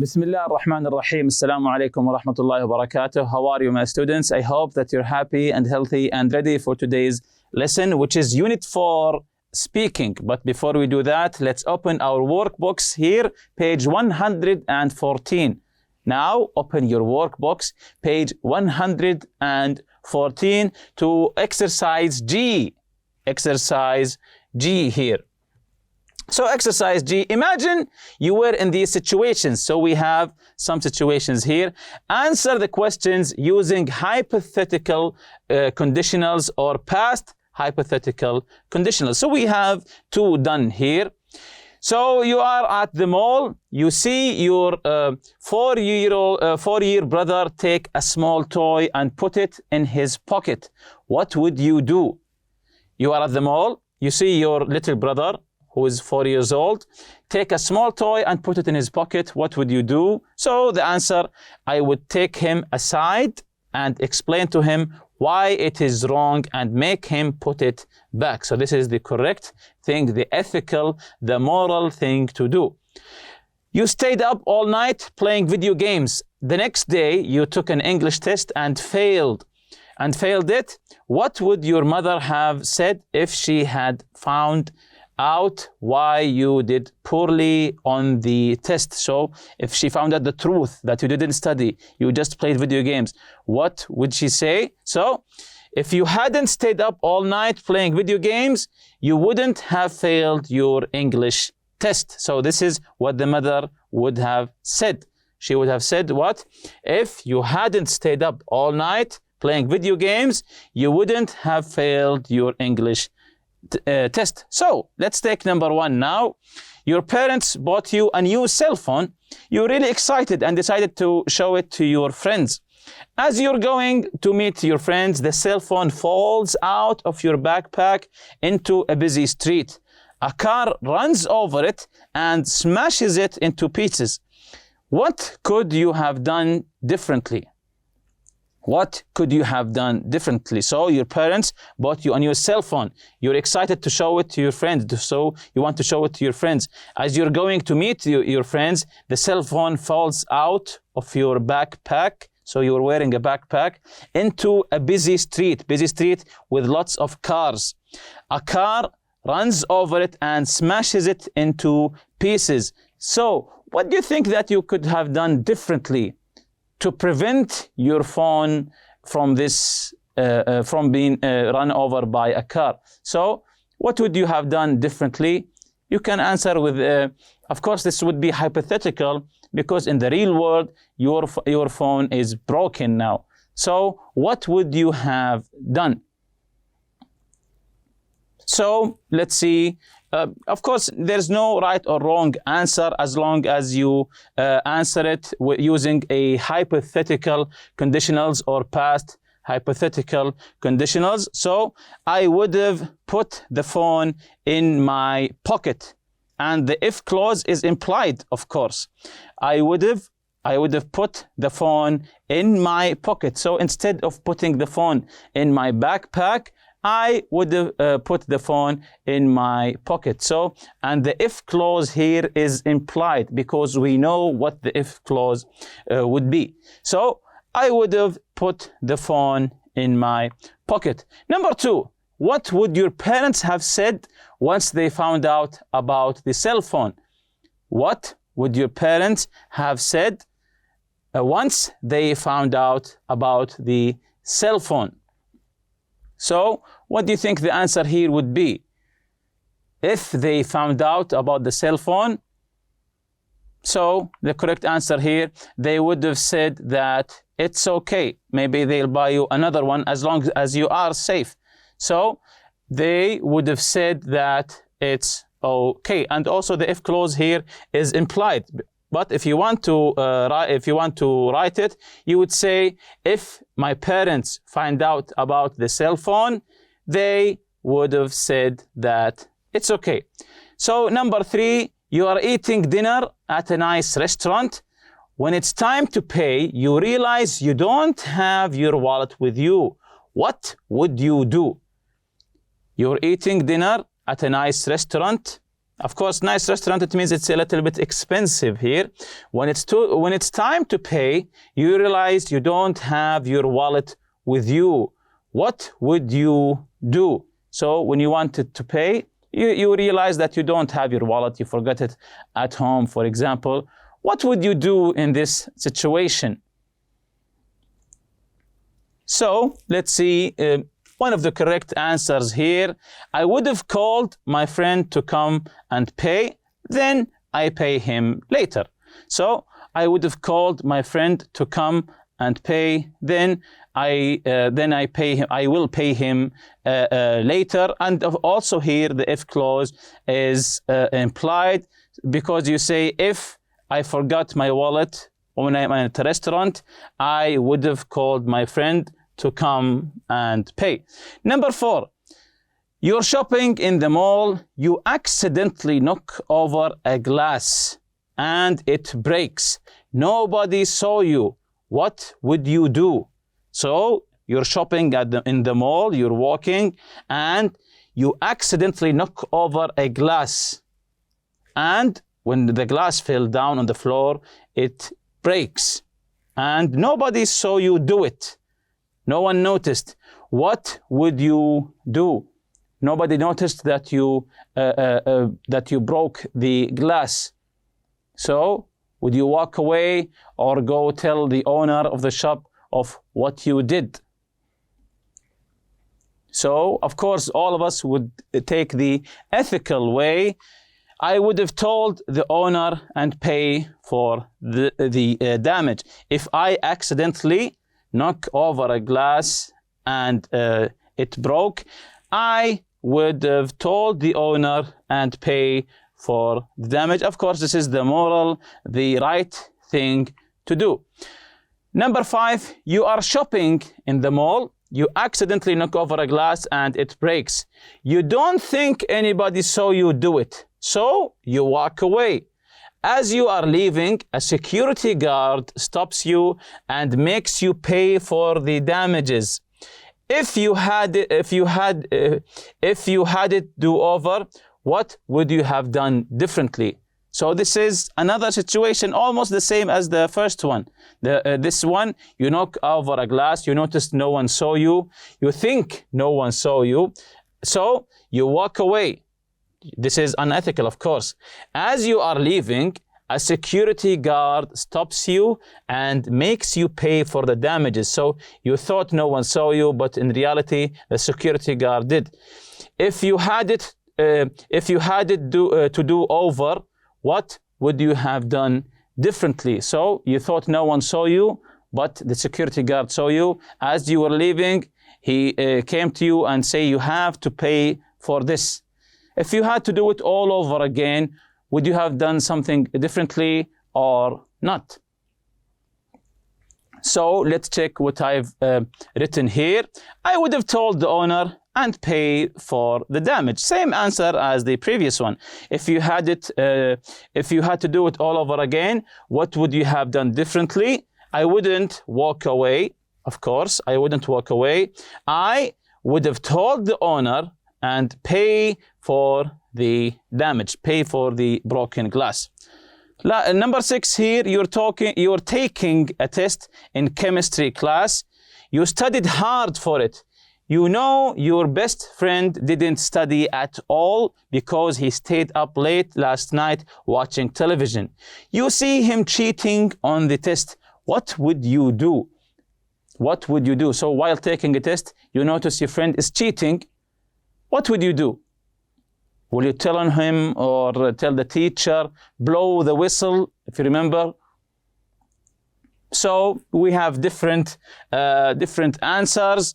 بسم الله الرحمن الرحيم. السلام عليكم ورحمة الله وبركاته. How are you, my students? I hope that you're happy and healthy and ready for today's lesson, which is Unit 4, Speaking. But before we do that, let's open our workbooks here, page 114. Now, open your workbooks, page 114 to exercise G. Exercise G here. So exercise G, imagine you were in these situations. So we have some situations here. Answer the questions using hypothetical conditionals or past hypothetical conditionals. So we have two done here. So you are at the mall, you see your four-year brother take a small toy and put it in his pocket. What would you do? You are at the mall, you see your little brother, who is 4 years old, take a small toy and put it in his pocket. What would you do? So the answer, I would take him aside and explain to him why it is wrong and make him put it back. So this is the correct thing, the ethical, the moral thing to do. You stayed up all night playing video games. The next day, you took an English test and failed it. What would your mother have said if she had found out why you did poorly on the test? So if she found out the truth that you didn't study, you just played video games, what would she say? So if you hadn't stayed up all night playing video games, you wouldn't have failed your English test. So this is what the mother would have said. She would have said what? If you hadn't stayed up all night playing video games, you wouldn't have failed your English test. So let's take number one now. Your parents bought you a new cell phone. You're really excited and decided to show it to your friends. As you're going to meet your friends, the cell phone falls out of your backpack into a busy street. A car runs over it and smashes it into pieces. What could you have done differently? What could you have done differently? So your parents bought you a new cell phone. You're excited to show it to your friends. So you want to show it to your friends. As you're going to meet your friends, the cell phone falls out of your backpack. So you're wearing a backpack into a busy street with lots of cars. A car runs over it and smashes it into pieces. So what do you think that you could have done differently to prevent your phone from from being run over by a car? So what would you have done differently? You can answer with, of course, this would be hypothetical because in the real world, your phone is broken now. So what would you have done? So let's see. Of course, there's no right or wrong answer as long as you answer it using a hypothetical conditionals or past hypothetical conditionals. So I would have put the phone in my pocket, and the if clause is implied, of course. I would have put the phone in my pocket. So instead of putting the phone in my backpack, I would have put the phone in my pocket. So, and the if clause here is implied because we know what the if clause would be. So, I would have put the phone in my pocket. Number two, what would your parents have said once they found out about the cell phone? What would your parents have said once they found out about the cell phone? So, what do you think the answer here would be? If they found out about the cell phone, so the correct answer here, they would have said that it's okay. Maybe they'll buy you another one as long as you are safe. So, they would have said that it's okay. And also the if clause here is implied. But if you want to write it, you would say, if my parents find out about the cell phone, they would have said that it's okay. So number three, you are eating dinner at a nice restaurant. When it's time to pay, you realize you don't have your wallet with you. What would you do? You're eating dinner at a nice restaurant Of course, nice restaurant, it means it's a little bit expensive here. When it's time to pay, you realize you don't have your wallet with you. What would you do? So when you wanted to pay, you realize that you don't have your wallet, you forgot it at home, for example. What would you do in this situation? So let's see one of the correct answers here. I would have called my friend to come and pay, then I pay him later. So I would have called my friend to come and pay, then I pay him. I will pay him later. And also here the if clause is implied, because you say if I forgot my wallet when I'm at a restaurant, I would have called my friend to come and pay. Number 4, you're shopping in the mall, you accidentally knock over a glass and it breaks. Nobody saw you. What would you do? So you're shopping in the mall, you're walking, and you accidentally knock over a glass. And when the glass fell down on the floor, it breaks. And nobody saw you do it. No one noticed. What would you do? Nobody noticed that you broke the glass. So would you walk away or go tell the owner of the shop of what you did? So, of course, all of us would take the ethical way. I would have told the owner and pay for the damage. If I accidentally knock over a glass and it broke, I would have told the owner and pay for the damage. Of course, this is the moral, the right thing to do. Number 5, you are shopping in the mall. You accidentally knock over a glass and it breaks. You don't think anybody saw you do it, so you walk away. As you are leaving, a security guard stops you and makes you pay for the damages. If you had it do over, what would you have done differently? So this is another situation almost the same as the first one. This one, you knock over a glass, you noticed no one saw you, you think no one saw you, so you walk away. This is unethical, of course. As you are leaving, a security guard stops you and makes you pay for the damages. So you thought no one saw you, but in reality, the security guard did. If you had it to do over, what would you have done differently? So you thought no one saw you, but the security guard saw you. As you were leaving, he came to you and say you have to pay for this. If you had to do it all over again, would you have done something differently or not? So let's check what I've written here. I would have told the owner and pay for the damage. Same answer as the previous one. If you had to do it all over again, what would you have done differently? I wouldn't walk away. Of course, I wouldn't walk away. I would have told the owner and pay for the damage, pay for the broken glass. Number 6 here, you're taking a test in chemistry class. You studied hard for it. You know your best friend didn't study at all because he stayed up late last night watching television. You see him cheating on the test. What would you do? What would you do? So while taking a test, you notice your friend is cheating. What would you do? Will you tell on him or tell the teacher, blow the whistle, if you remember? So we have different answers.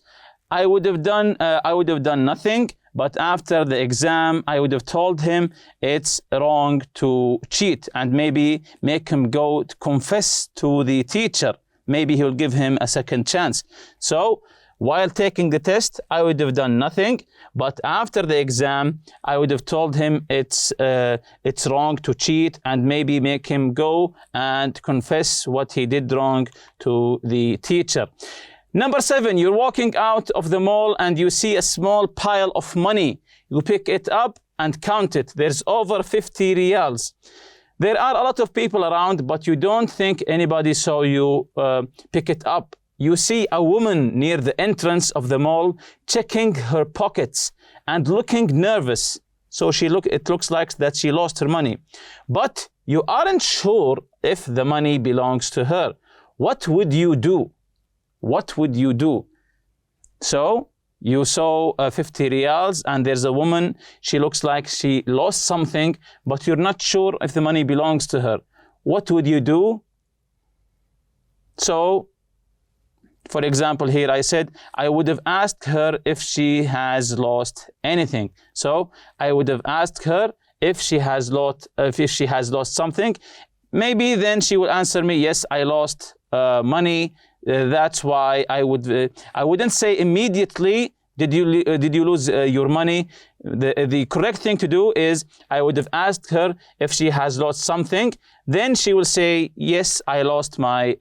I would have done nothing, but after the exam, I would have told him it's wrong to cheat and maybe make him go to confess to the teacher. Maybe he'll give him a second chance. So while taking the test, I would have done nothing, but after the exam, I would have told him it's wrong to cheat and maybe make him go and confess what he did wrong to the teacher. Number 7, you're walking out of the mall and you see a small pile of money. You pick it up and count it. There's over 50 riyals. There are a lot of people around, but you don't think anybody saw you pick it up. You see a woman near the entrance of the mall checking her pockets and looking nervous. So it looks like that she lost her money. But you aren't sure if the money belongs to her. What would you do? What would you do? So you saw 50 riyals and there's a woman, she looks like she lost something, but you're not sure if the money belongs to her. What would you do? So, for example, here I said, I would have asked her if she has lost anything. So I would have asked her if she has lost something. Maybe then she will answer me, yes, I lost money. That's why I wouldn't say immediately, did you lose your money? The correct thing to do is I would have asked her if she has lost something. Then she will say, yes, I lost my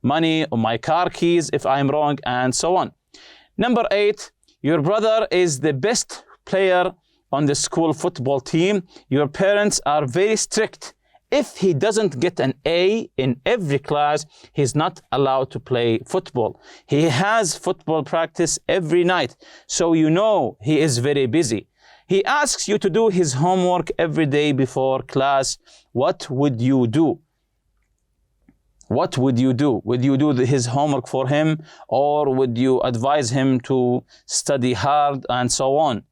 money or my car keys if I'm wrong, and so on. Number 8, your brother is the best player on the school football team. Your parents are very strict. If he doesn't get an A in every class, he's not allowed to play football. He has football practice every night, so you know he is very busy. He asks you to do his homework every day before class. What would you do? What would you do? Would you do his homework for him, or would you advise him to study hard and so on?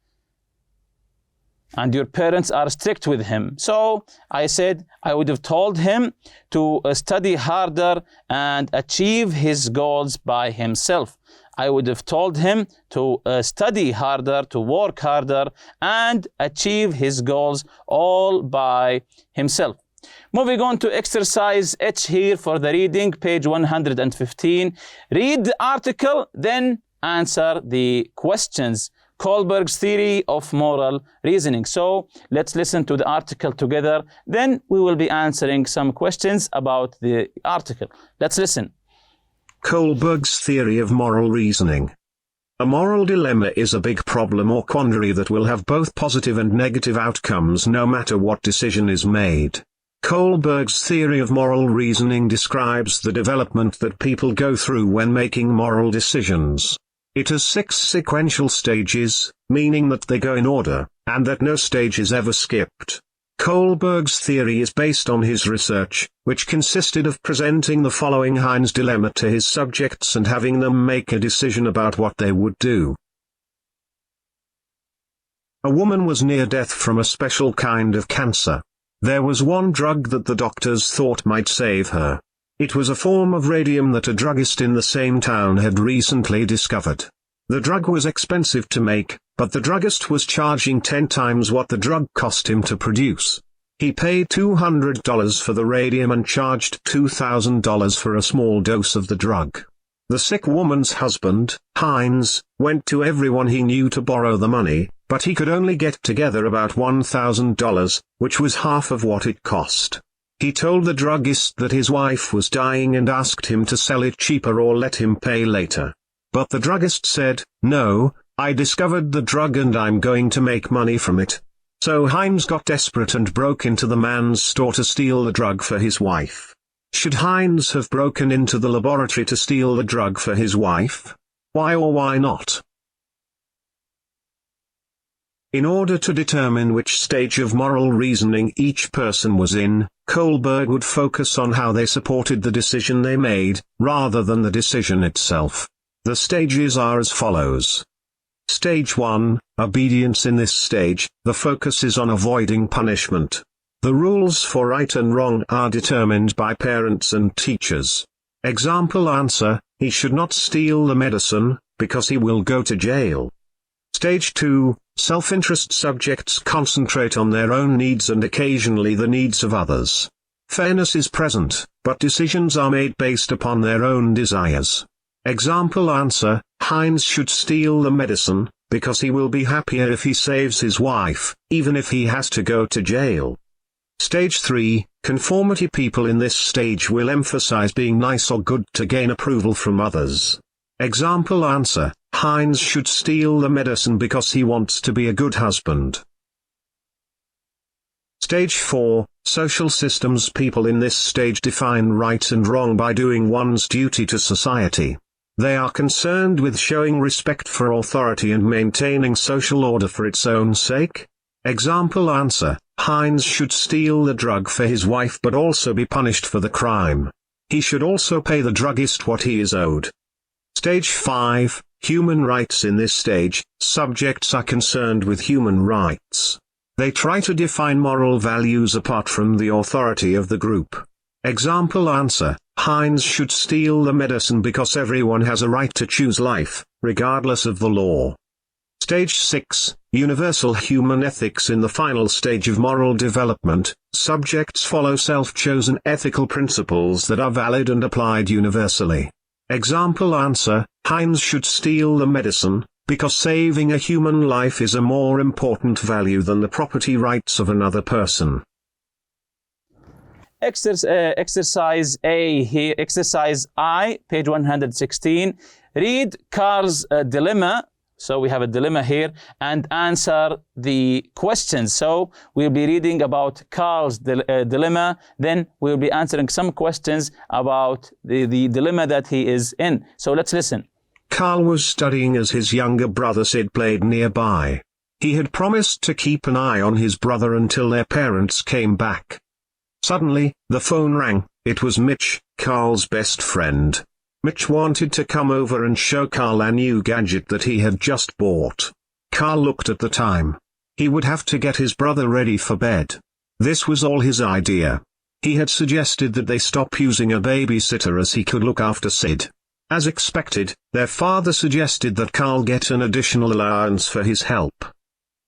And your parents are strict with him. So I said I would have told him to study harder and achieve his goals by himself. I would have told him to study harder, to work harder, and achieve his goals all by himself. Moving on to exercise H here for the reading, page 115. Read the article, then answer the questions. Kohlberg's theory of moral reasoning. So let's listen to the article together. Then we will be answering some questions about the article. Let's listen. Kohlberg's theory of moral reasoning. A moral dilemma is a big problem or quandary that will have both positive and negative outcomes no matter what decision is made. Kohlberg's theory of moral reasoning describes the development that people go through when making moral decisions. It has 6 sequential stages, meaning that they go in order, and that no stage is ever skipped. Kohlberg's theory is based on his research, which consisted of presenting the following Heinz dilemma to his subjects and having them make a decision about what they would do. A woman was near death from a special kind of cancer. There was one drug that the doctors thought might save her. It was a form of radium that a druggist in the same town had recently discovered. The drug was expensive to make, but the druggist was charging 10 times what the drug cost him to produce. He paid $200 for the radium and charged $2,000 for a small dose of the drug. The sick woman's husband, Heinz, went to everyone he knew to borrow the money, but he could only get together about $1,000, which was half of what it cost. He told the druggist that his wife was dying and asked him to sell it cheaper or let him pay later. But the druggist said, "No, I discovered the drug and I'm going to make money from it." So Heinz got desperate and broke into the man's store to steal the drug for his wife. Should Heinz have broken into the laboratory to steal the drug for his wife? Why or why not? In order to determine which stage of moral reasoning each person was in, Kohlberg would focus on how they supported the decision they made, rather than the decision itself. The stages are as follows. Stage 1, obedience. In this stage, the focus is on avoiding punishment. The rules for right and wrong are determined by parents and teachers. Example answer, he should not steal the medicine, because he will go to jail. Stage 2, self-interest. Subjects concentrate on their own needs and occasionally the needs of others. Fairness is present, but decisions are made based upon their own desires. Example answer, Heinz should steal the medicine, because he will be happier if he saves his wife, even if he has to go to jail. Stage 3, conformity. People in this stage will emphasize being nice or good to gain approval from others. Example answer, Heinz should steal the medicine because he wants to be a good husband. Stage 4, social systems. People in this stage define right and wrong by doing one's duty to society. They are concerned with showing respect for authority and maintaining social order for its own sake. Example answer: Heinz should steal the drug for his wife but also be punished for the crime. He should also pay the druggist what he is owed. Stage 5, human rights. In this stage, subjects are concerned with human rights. They try to define moral values apart from the authority of the group. Example answer: Heinz should steal the medicine because everyone has a right to choose life, regardless of the law. Stage 6, universal human ethics. In the final stage of moral development, subjects follow self-chosen ethical principles that are valid and applied universally. Example answer: Heinz should steal the medicine, because saving a human life is a more important value than the property rights of another person. Exercise A here, exercise I, page 116. Read Carl's dilemma. So we have a dilemma here, and answer the questions. So we'll be reading about Carl's dilemma, then we'll be answering some questions about the dilemma that he is in. So let's listen. Carl was studying as his younger brother Sid played nearby. He had promised to keep an eye on his brother until their parents came back. Suddenly, the phone rang. It was Mitch, Carl's best friend. Mitch wanted to come over and show Carl a new gadget that he had just bought. Carl looked at the time. He would have to get his brother ready for bed. This was all his idea. He had suggested that they stop using a babysitter as he could look after Sid. As expected, their father suggested that Carl get an additional allowance for his help.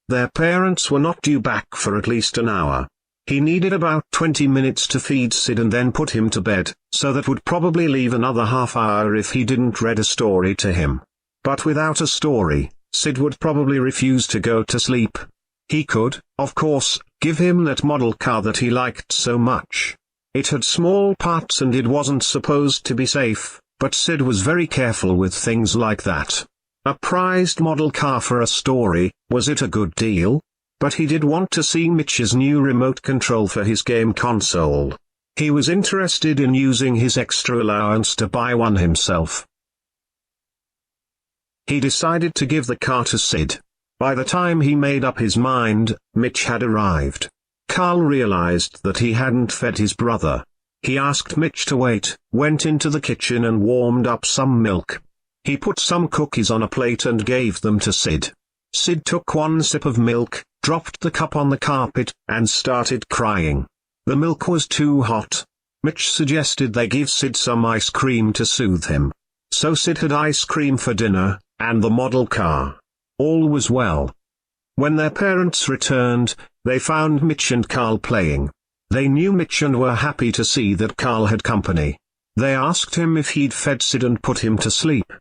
Their parents were not due back for at least an hour. He needed about 20 minutes to feed Sid and then put him to bed, so that would probably leave another half hour if he didn't read a story to him. But without a story, Sid would probably refuse to go to sleep. He could, of course, give him that model car that he liked so much. It had small parts and it wasn't supposed to be safe, but Sid was very careful with things like that. A prized model car for a story, was it a good deal? But he did want to see Mitch's new remote control for his game console. He was interested in using his extra allowance to buy one himself. He decided to give the car to Sid. By the time he made up his mind, Mitch had arrived. Carl realized that he hadn't fed his brother. He asked Mitch to wait, went into the kitchen and warmed up some milk. He put some cookies on a plate and gave them to Sid. Sid took one sip of milk, dropped the cup on the carpet, and started crying. The milk was too hot. Mitch suggested they give Sid some ice cream to soothe him. So Sid had ice cream for dinner, and the model car. All was well. When their parents returned, they found Mitch and Carl playing. They knew Mitch and were happy to see that Carl had company. They asked him if he'd fed Sid and put him to sleep.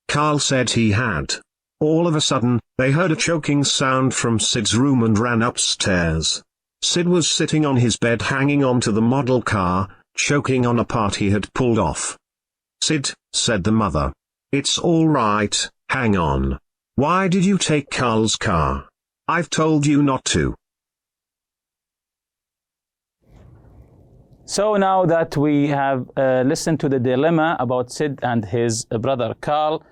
Carl said he had. All of a sudden, they heard a choking sound from Sid's room and ran upstairs. Sid was sitting on his bed hanging onto the model car, choking on a part he had pulled off. "Sid," said the mother. "It's all right, hang on. Why did you take Carl's car? I've told you not to." So now that we have listened to the dilemma about Sid and his brother Carl,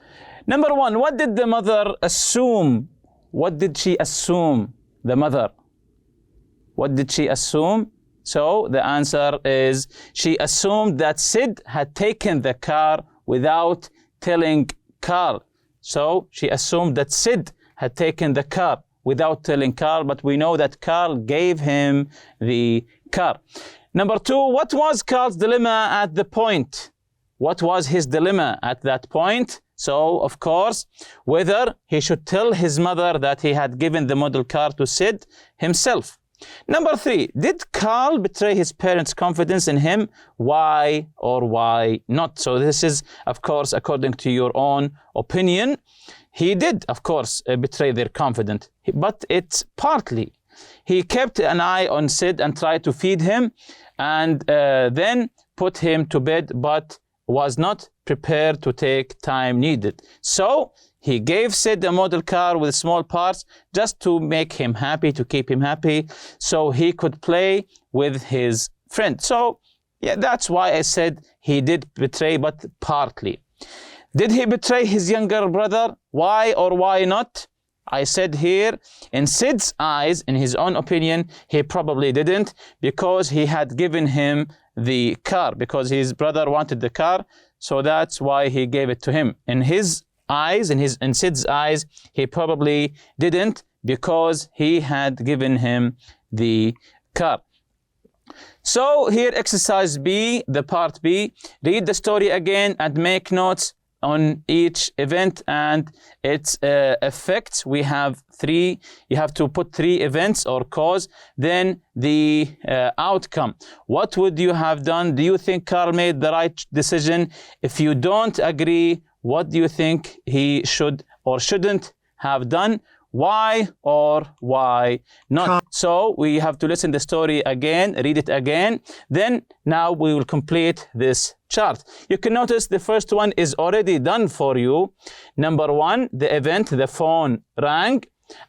number one, what did the mother assume? What did she assume, the mother? What did she assume? So the answer is she assumed that Sid had taken the car without telling Carl. So she assumed that Sid had taken the car without telling Carl, but we know that Carl gave him the car. Number two, what was Carl's dilemma at the point? What was his dilemma at that point? So, of course, whether he should tell his mother that he had given the model car to Sid himself. Number three, did Carl betray his parents' confidence in him? Why or why not? So this is, of course, according to your own opinion. He did, of course, betray their confidence, but it's partly. He kept an eye on Sid and tried to feed him and then put him to bed, but was not prepared to take time needed. So he gave Sid a model car with small parts just to make him happy, to keep him happy, so he could play with his friend. So yeah, that's why I said he did betray, but partly. Did he betray his younger brother? Why or why not? I said here, in Sid's eyes, in his own opinion, he probably didn't, because he had given him the car, because his brother wanted the car, so that's why he gave it to him. In his eyes, in Sid's eyes, he probably didn't, because he had given him the car. So here, exercise B, the part B, read the story again and make notes on each event and its effects. We have 3. You have to put 3 events or cause, then the outcome. What would you have done? Do you think Carl made the right decision? If you don't agree, what do you think he should or shouldn't have done? Why or why not? So we have to listen to the story again, read it again. Then now we will complete this chart. You can notice the first one is already done for you. Number 1, the event, the phone rang,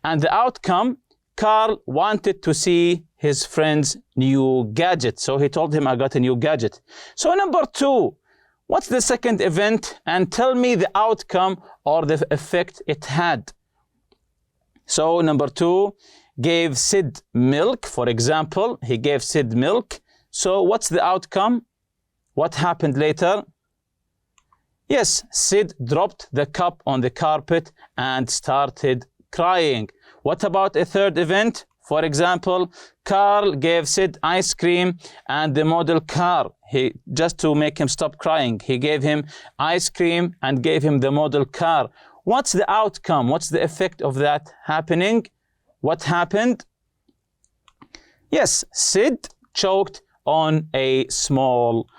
and the outcome, Carl wanted to see his friend's new gadget. So he told him, I got a new gadget. So number 2, what's the second event? And tell me the outcome or the effect it had. So number 2, gave Sid milk, for example. He gave Sid milk. So what's the outcome? What happened later? Yes, Sid dropped the cup on the carpet and started crying. What about a third event? For example, Carl gave Sid ice cream and the model car. Just to make him stop crying, he gave him ice cream and gave him the model car. What's the outcome? What's the effect of that happening? What happened? Yes, Sid choked on a small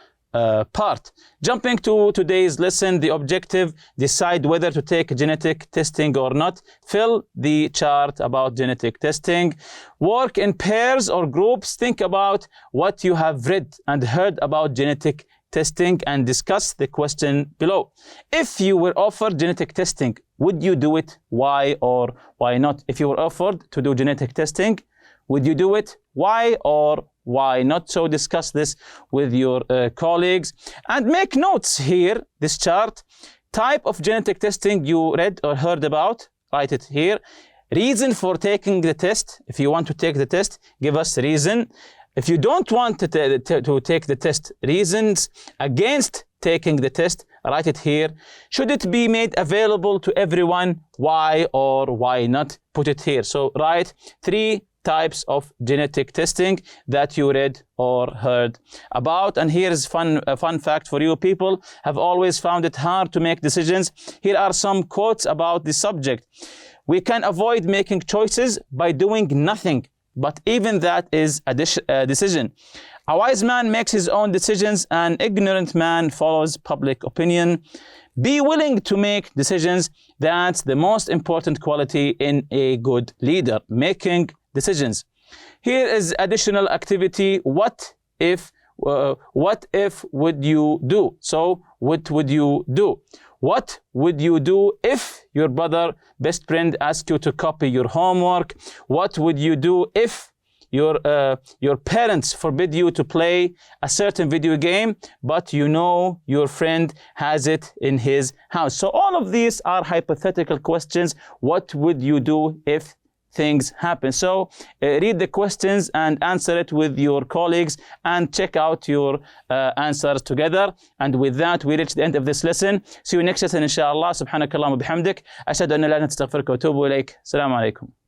part. Jumping to today's lesson, the objective, decide whether to take genetic testing or not. Fill the chart about genetic testing. Work in pairs or groups. Think about what you have read and heard about genetic testing and discuss the question below. If you were offered genetic testing, would you do it? Why or why not? If you were offered to do genetic testing, would you do it? Why or why not? So discuss this with your colleagues and make notes here, this chart. Type of genetic testing you read or heard about, write it here. Reason for taking the test. If you want to take the test, give us a reason. If you don't want to take the test, reasons against taking the test, write it here. Should it be made available to everyone? Why or why not? Put it here. So write 3 types of genetic testing that you read or heard about. And here's a fun fact for you. People have always found it hard to make decisions. Here are some quotes about the subject. We can avoid making choices by doing nothing, but even that is a decision. A wise man makes his own decisions. An ignorant man follows public opinion. Be willing to make decisions. That's the most important quality in a good leader, making decisions. Here is additional activity. What if would you do? So what would you do? What would you do if your brother, best friend, asked you to copy your homework? What would you do if your parents forbid you to play a certain video game, but you know your friend has it in his house? So all of these are hypothetical questions. What would you do if things happen? So read the questions and answer it with your colleagues and check out your answers together. And with that, we reach the end of this lesson. See you next lesson, inshallah. Subhanakallahumma bihamdik. Ashhadu an la ilaha illa anta astaghfiruka wa atubu ilayk. Assalamu alaikum.